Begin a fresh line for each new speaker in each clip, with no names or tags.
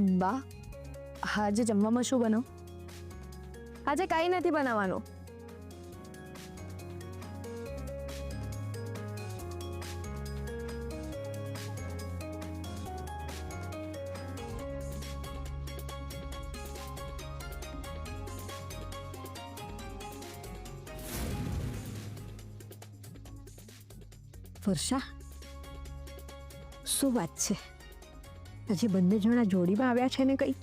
બા, આજે જમવામાં શું બનાવ?
આજે કાંઈ નથી બનાવવાનું.
વર્ષા, શું વાત છે? આજે બંને જણા જોડીમાં આવ્યા છે ને કઈ?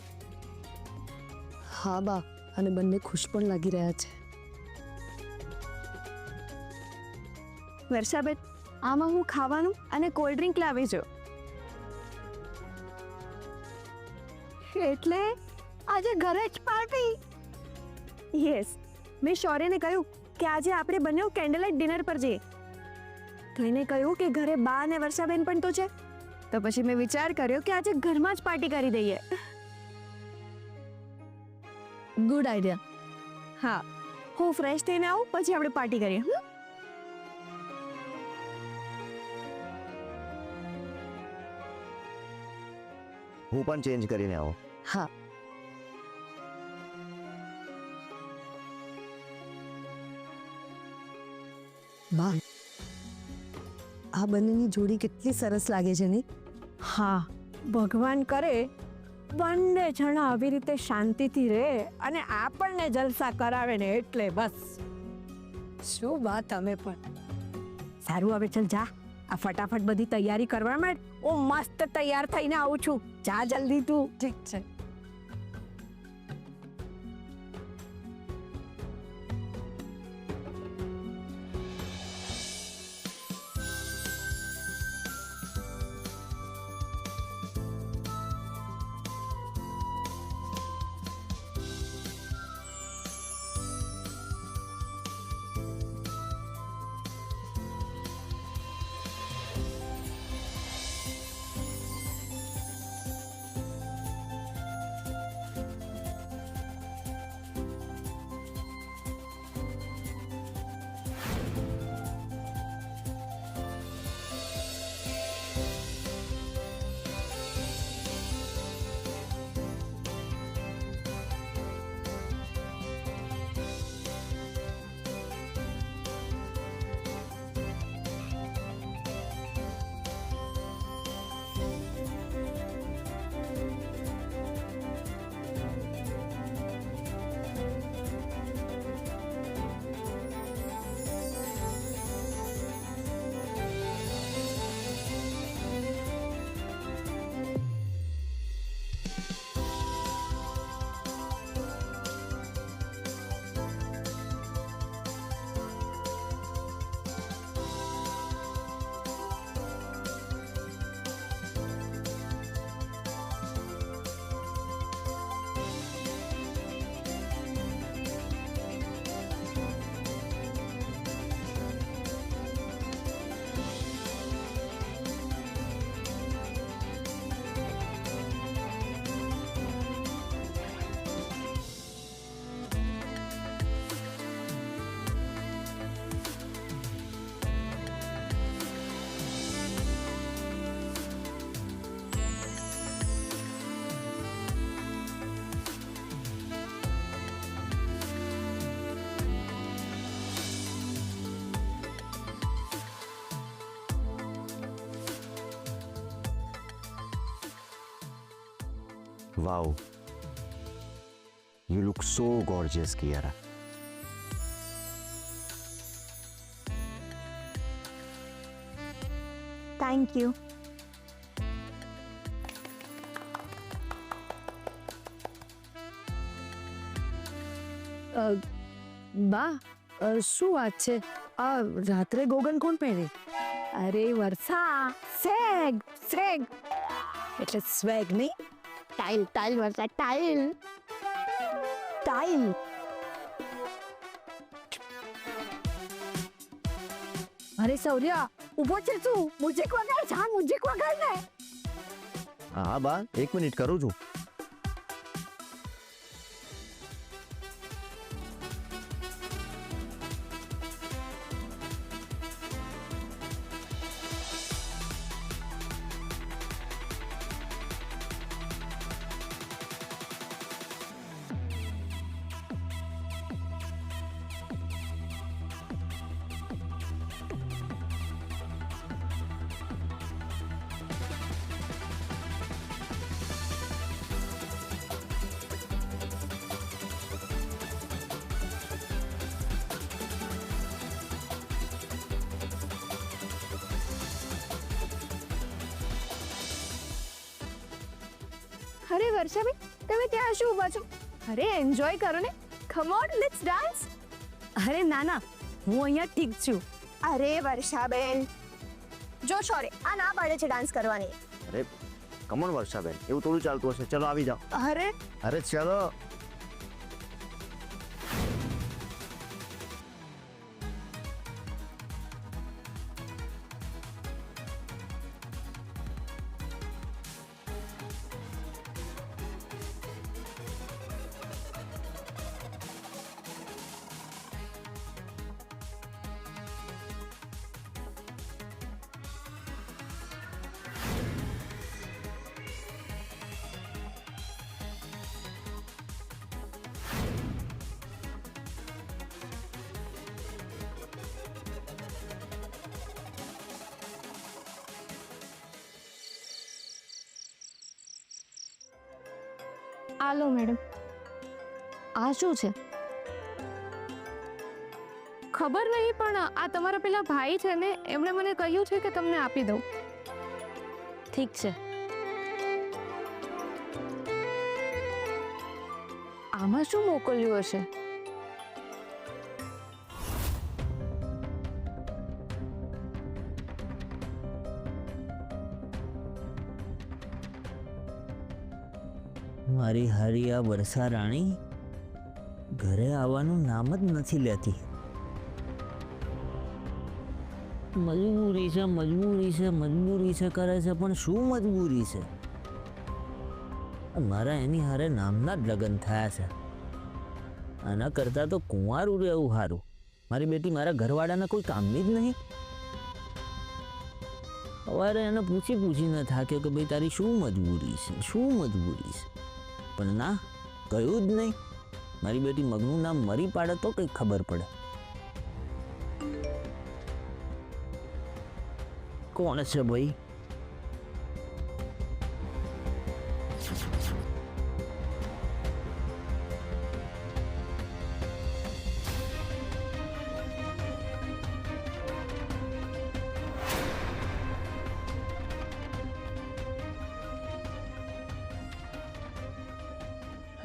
હા બા, અને બંને ખુશ પણ લાગી રહ્યા છે.
વર્ષાબેન, આમાં હું ખાવાનું અને કોલ્ડ ડ્રિંક લાવી છું.
એટલે આજે ઘરે જ પાર્ટી?
યસ, મેં શૌર્યને કહ્યું કે આજે આપણે બંને કેન્ડલ લાઇટ ડિનર પર જઈએ. તો એને કહ્યું કે ઘરે બા અને વર્ષાબેન પણ તો છે. તો પછી મેં વિચાર કર્યો કે આજે ઘરમાં જ પાર્ટી કરી દઈએ.
Good idea.
હા, હું ફ્રેશ થઈને આવું પછી આપણે પાર્ટી કરીએ.
હું પણ ચેન્જ કરીને આવું.
હા. બા, આ બંનેની જોડી કેટલી સરસ લાગે છે નહીં?
હા, ભગવાન કરે બંને જણા આવી રીતે શાંતિથી રહે અને આપણને જલસા કરાવે ને, એટલે બસ. શું બા તમે પણ. સારું, હવે ચલ જા, આ ફટાફટ બધી તૈયારી કરવા માંડ. હું મસ્ત તૈયાર થઈને આવું છું. જા જલ્દી તું.
ઠીક છે.
Wow, you look so gorgeous, Kiara.
Thank you.
બા, શું વાત છે? આ રાત્રે ગોગન કોણ પહેરે?
અરે વર્ષા, સેગ સેગ એટલે સ્વેગ નહીં, ટાઈલ ટાઈલ વર્ષા, ટાઈલ ટાઈલ. અરે સૌર્ય, ઊભો છે તું? મુજેક વગાડ, જા મુજેક વગાડ ને.
હા બા, 1 મિનિટ કરું છું.
અરે વર્ષાબેન, તમે ત્યાં શું ઊભા છો? અરે એન્જોય કરો ને. Come on, let's dance.
અરે ના ના, હું અહીંયા ઠીક છું.
અરે વર્ષાબેન, જો શોરે આ ના પાડે છે ડાન્સ કરવાની.
અરે કમોન વર્ષાબેન, એવું થોડું ચાલતું હશે. ચલો આવી જાઓ.
અરે
અરે ચલો.
આલો મેડમ. આ શું છે? ખબર નહીં, પણ આ તમારા પેલા ભાઈ છે ને, એમણે મને કહ્યું છે કે તમને આપી દઉં.
ઠીક છે.
આમાં શું મોકલ્યું હશે?
મારી હારી આ વર્ષા રાણી ઘરે આવવાનું નામ જ નથી લેતી. મજબૂરી છે મજબૂરી છે મજબૂરી છે કરે છે, પણ શું મજબૂરી છે? મારા એની હારે નામના જ લગ્ન થયા છે. આના કરતાં તો કુંવારું રહેવું સારું. મારી બેટી મારા ઘરવાળાને કોઈ કામની જ નહીં. સવારે એને પૂછીને થાક્યો કે ભાઈ તારી શું મજબૂરી છે, શું મજબૂરી છે? પણ ના, કહ્યું જ નહીં. મારી બેટી મગનું નામ મરી પાડે તો કંઈક ખબર પડે. કોણ છે ભાઈ?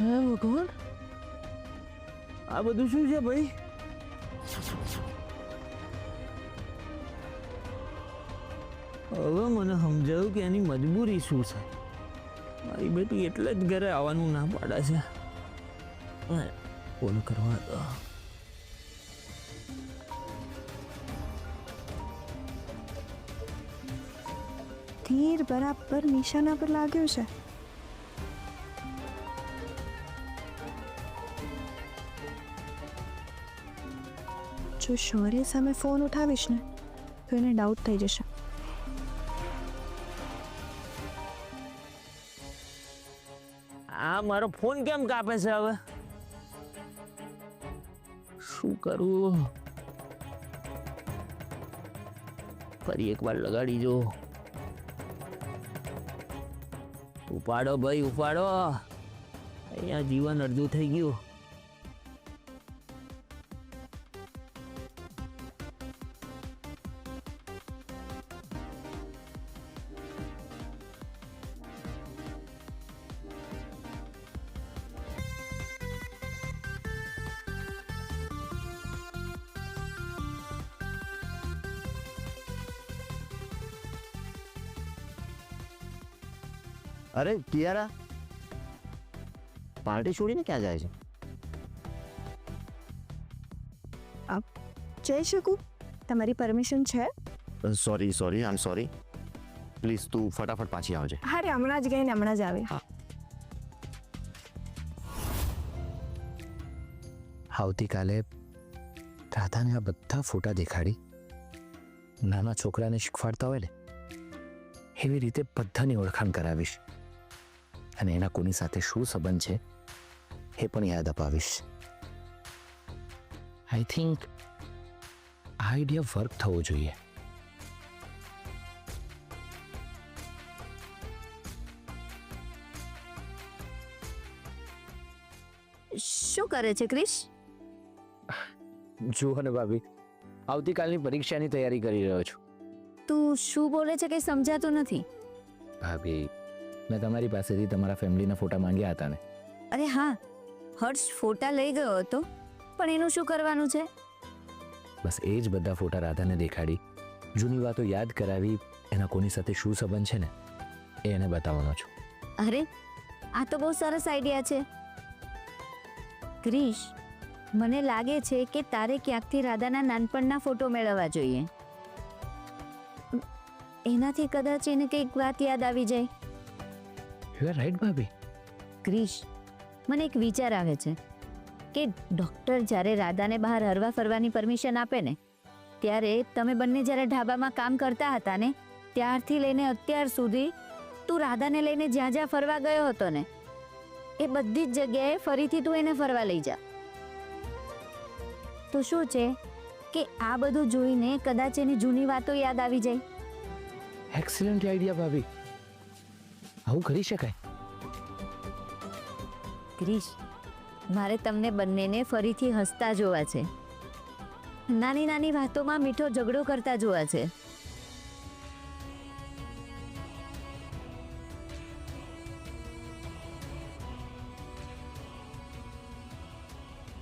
હે ભગવાન, આ બધું શું છે ભાઈ? હવે મને સમજાયું કે એની મજબૂરી શું છે. મારી બેટી એટલે જ ઘરે આવવાનું ના પાડે છે. ફોન કરવા દો.
તીર બરાબર નિશાના પર લાગ્યું છે. જો શૌર્ય સામે ફોન ઉઠાવીશ ને તો એને ડાઉટ થઈ જશે.
આ મારો ફોન કેમ કાપે છે હવે? શું કરું? ફરી એકવાર લગાડી જો. ઉપાડો ભાઈ ઉપાડો. અહીંયા જીવન અડધું થઈ ગયું.
અરે કિયારા, પાર્ટી છોડીને ક્યાં જાય છે?
જઈ શકું? તમારી પરમિશન છે?
Sorry I am sorry. Please તું ફટાફટ પાછી આવજે.
અરે હમણાં જ ગઈ ને હમણાં જ આવે.
આવતીકાલે રાધાને આ બધા ફોટા દેખાડી નાના છોકરાને શીખવાડતા હોય ને એવી રીતે બધાની ઓળખાણ કરાવીશ, અને એના કોની સાથે શું સંબંધ છે એ પણ યાદ અપાવીશ. આઈ થિંક આ આઈડિયા વર્ક થવો જોઈએ.
શું કરે છે ક્રિશ?
જુઓ ને ભાભી, આવતીકાલની પરીક્ષાની તૈયારી કરી રહ્યો છું.
તું શું બોલે છે કઈ સમજાતું નથી.
ભાભી, મેં તમારી પાસેથી તમારા ફેમિલીના ફોટા માંગ્યા હતા ને.
અરે હા, હર્ષ ફોટા લઈ ગયો હતો, પણ એનું શું કરવાનું છે?
બસ એ જ બધા ફોટા રાધાને દેખાડી, જૂની વાતો યાદ કરાવી, એના કોની સાથે શું સંબંધ છે ને એ એને બતાવવાનો છું.
અરે આ તો બહુ સરસ આઈડિયા છે ક્રિશ. મને લાગે છે કે તારે ક્યાંકથી રાધાના નાનપણના ફોટો મેળવવા જોઈએ. એનાથી કદાચ એને કંઈક વાત યાદ આવી જાય.
યુ આર રાઈટ ભાભી.
ક્રિશ, મને એક વિચાર આવે છે કે ડૉક્ટર જ્યારે રાધાને બહાર હરવા ફરવાની પરમિશન આપે ને, ત્યારે તમે બંને જ્યારે ઢાબામાં કામ કરતા હતા ને, ત્યારથી લઈને અત્યાર સુધી તું રાધાને લઈને જ્યાં જ્યાં ફરવા ગયો હતો ને, એ બધી જ જગ્યાએ ફરીથી તું એને ફરવા લઈ જા. તો શું છે કે આ બધું જોઈને કદાચ એની જૂની વાતો યાદ આવી જાય.
એક્સલન્ટ આઈડિયા ભાભી, આવું કરી શકાય.
ક્રિશ, મારે તમને બંનેને ફરીથી હસતા જોવા છે, નાની નાની વાતોમાં મીઠો ઝઘડો કરતા જોવા છે.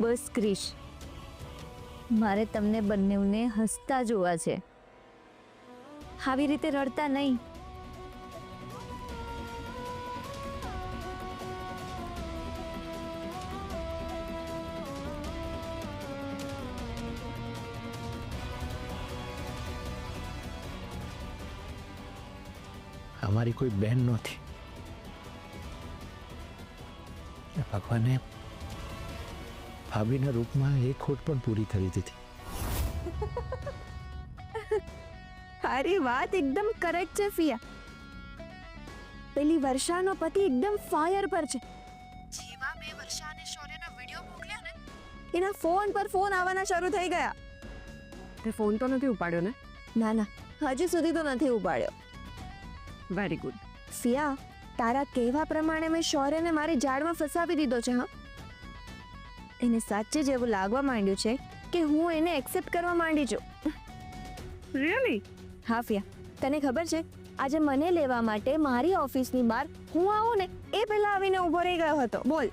બસ ક્રિશ, મારે તમને બંનેને હસતા જોવા છે, આવી રીતે રડતા નહીં.
અમારી કોઈ બહેન નહોતી, ભગવાને ભાભીના રૂપમાં એક ખોટ પણ પૂરી કરી દીધી.
તારી વાત એકદમ કરેક્ટ છે ફિયા. પેલી વર્ષાનો પતિ એકદમ ફાયર પર છે. જેવા મેં વર્ષા અને શૌર્યના વિડીયો મોકલ્યા ને, એના ફોન પર ફોન આવવાના શરૂ થઈ ગયા.
તે ફોન તો નથી ઉપાડ્યો ને?
ના ના, હજી સુધી તો નથી ઉપાડ્યો.
Very good.
ફિયા, તારા કહેવા પ્રમાણે મેં શૌર્યને મારી જાળમાં ફસાવી દીધો છે. હા, એને સાચે જ એવું લાગવા માંડ્યું છે કે હું એને એક્સેપ્ટ કરવા માંડી છું.
રિયલી?
હા ફિયા, તને ખબર છે આજે મને લેવા માટે મારી ઓફિસની બહાર હું આવું ને એ પહેલા આવીને ઊભો રહી ગયો હતો. બોલ.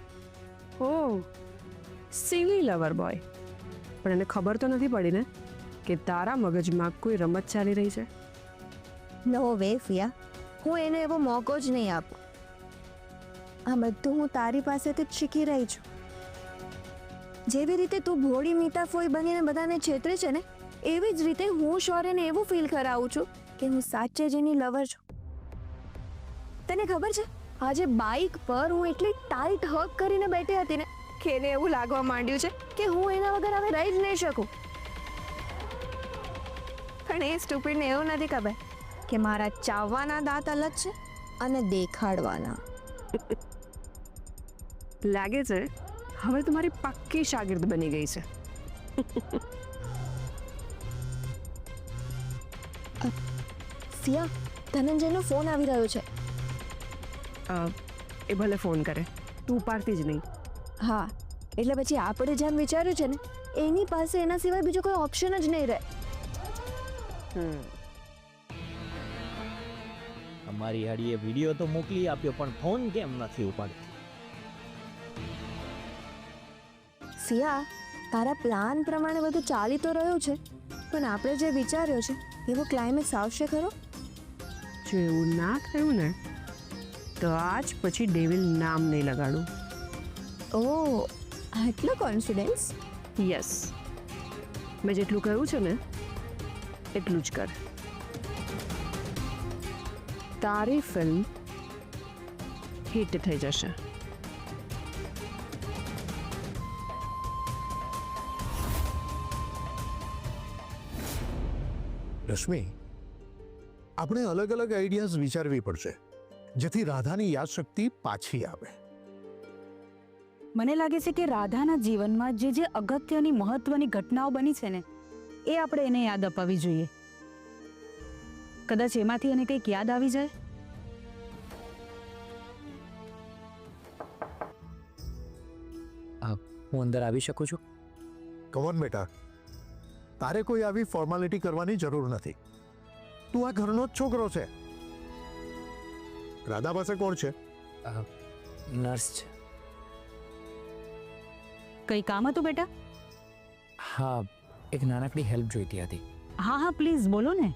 ઓહ, સિલી લવર બોય. પણ એને ખબર તો નથી પડી ને કે તારા મગજમાં કોઈ રમત ચાલી રહી છે.
નો વે ફિયા, હું એને એવો મોકો જ નહીં આપું. આ બધું હું તારી પાસેથી જ શીખી રહી છું. જેવી રીતે તું ભોળી મીઠાફોઈ બનીને બધાને છેતરે છે ને, એવી જ રીતે હું શૌર્યને એવું ફીલ કરાવું છું કે હું સાચે જ એની લવર છું. તને ખબર છે આજે બાઇક પર હું એટલી ટાઈટ હગ કરીને બેઠી હતી ને કે એને એવું લાગવા માંડ્યું છે કે હું એના વગર હવે રહી જ નહીં શકું. પણ એ સ્ટુપિડને એવું નથી ખબર કે મારા ચાવવાના દાંત અલગ છે અને દેખાડવાના.
લાગે છે હવે તમારી પાક્કી શાગિર્દ બની ગઈ છે.
ફિયા, ધનંજયનો ફોન આવી રહ્યો છે.
એ ભલે ફોન કરે, તું ઉપાડતી જ નહીં.
હા, એટલે પછી આપણે જેમ વિચાર્યું છે ને, એની પાસે એના સિવાય બીજો કોઈ ઓપ્શન જ નહીં રહે.
અમારી હાડીએ વિડીયો તો મોકલી આપ્યો, પણ ફોન કેમ નથી ઉપાડતી?
ફિયા, તારા પ્લાન પ્રમાણે બધું ચાલી તો રહ્યું છે, પણ આપણે જે વિચાર્યો છે એવો ક્લાઇમેક્સ આવશે ખરો?
જો એવું ના થયું ને તો આજ પછી ડેવિલ નામ નહીં લગાડું.
ઓહ, આટલો કોન્ફિડન્સ?
યસ, મેં જેટલું કહ્યું છે ને એટલું જ કર. તારી ફિલ્મ હિટ થઈ જશે.
રશ્મિ, આપણે અલગ અલગ આઈડિયાઝ વિચારવી પડશે જેથી રાધાની યાદશક્તિ પાછી આવે.
મને લાગે છે કે રાધાના જીવનમાં જે જે અગત્યની મહત્વની ઘટનાઓ બની છે ને, એ આપણે એને યાદ અપાવવી જોઈએ. કદાચ એમાંથી એને કંઈક યાદ આવી જાય.
હું અંદર આવી શકું છું?
કમોન બેટા, તારે કોઈ આવી ફોર્માલિટી કરવાની જરૂર નથી. તું આ ઘરનો જ છોકરો છે. રાધા પાસે કોણ છે?
નર્સ છે.
કઈ કામ હતું બેટા?
હા, એક નાનકડી હેલ્પ જોઈતી હતી.
હા હા પ્લીઝ બોલો ને.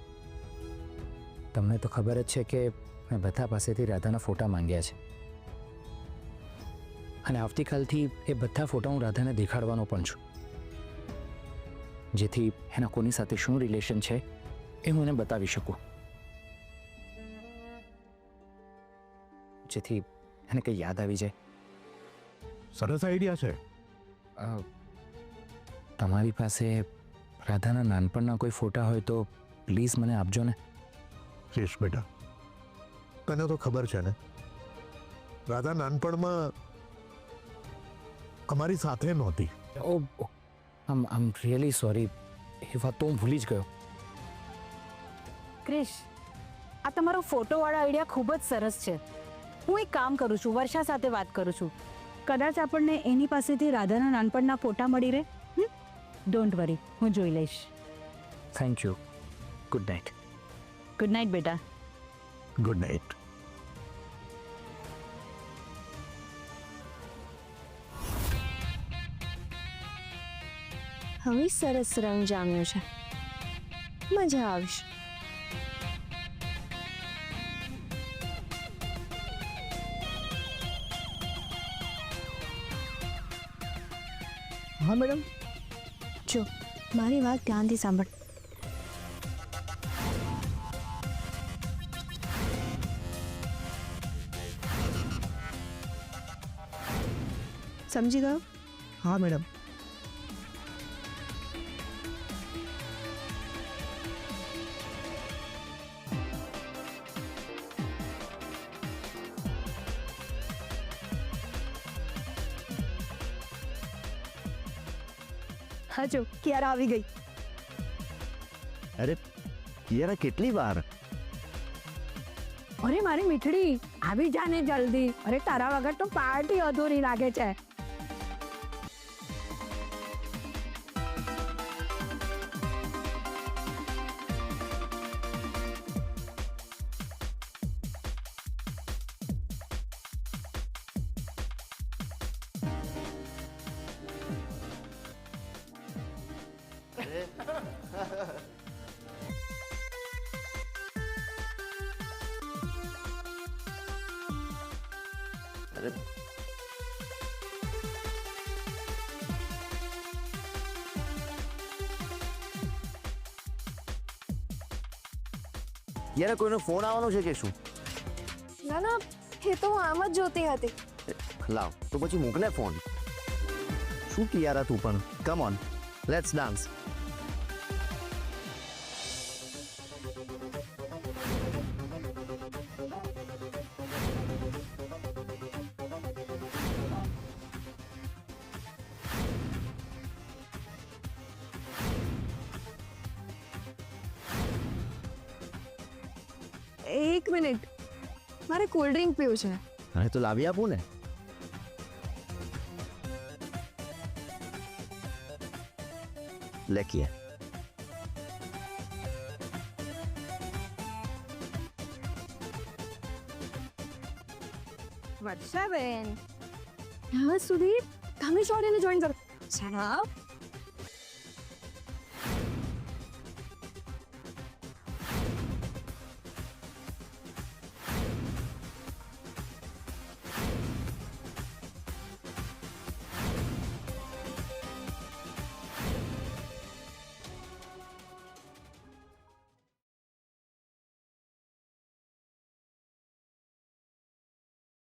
તમને તો ખબર જ છે કે મેં બધા પાસેથી રાધાના ફોટા માંગ્યા છે અને આવતીકાલથી એ બધા ફોટા હું રાધાને દેખાડવાનો પણ છું, જેથી એના કોની સાથે શું રિલેશન છે એ હું એને બતાવી શકું, જેથી એને કંઈ યાદ આવી જાય.
સરસ આઈડિયા છે.
અ, તમારી પાસે રાધાના નાનપણના કોઈ ફોટા હોય તો પ્લીઝ મને આપજો ને.
શેષ બેટા, તને તો ખબર છે ને, રાધા નાનપણમાં અમારી સાથે નહોતી.
ઓ આમ રિયલી સોરી, એ વાત તો હું ભૂલી જ ગયો.
ક્રિશ, આ તમારો ફોટોવાળો આઈડિયા ખૂબ જ સરસ છે. હું એક કામ કરું છું, વર્ષા સાથે વાત કરું છું. કદાચ આપણને એની પાસેથી રાધાના નાનપણના ફોટા મળી રહે. ડોન્ટ વરી, હું જોઈ લઈશ.
Thank you. Good night.
Good night બેટા.
Good night.
હવે સરસ રંગ જામ્યો છે, મજા આવશે.
હા મેડમ.
જો મારી વાત ધ્યાનથી સાંભળ. સમજી ગયો?
હા મેડમ.
હા જો ક્યારે આવી ગઈ.
અરે કિયારા, કેટલી વાર?
અરે મારી મીઠડી, આવી જા ને જલ્દી. અરે તારા વગર તો પાર્ટી અધૂરી લાગે છે.
અરે યાર, કોઈનો ફોન આવવાનો છે કે શું?
ના ના, એ તો હું આમ જ જોતી હતી.
લાવ તો પછી મોકલે ફોન. શું કિયારા તું પણ? Come on, let's dance.
એક મિનિટ, મારે કોલ્ડ ડ્રિંક પીવું છે.
હવે તો લાવી આપું ને. લે કિયા.
વર્ષાબેન, હા સુધીર, તમે શૌર્યને જોઈન કરો. સાહેબ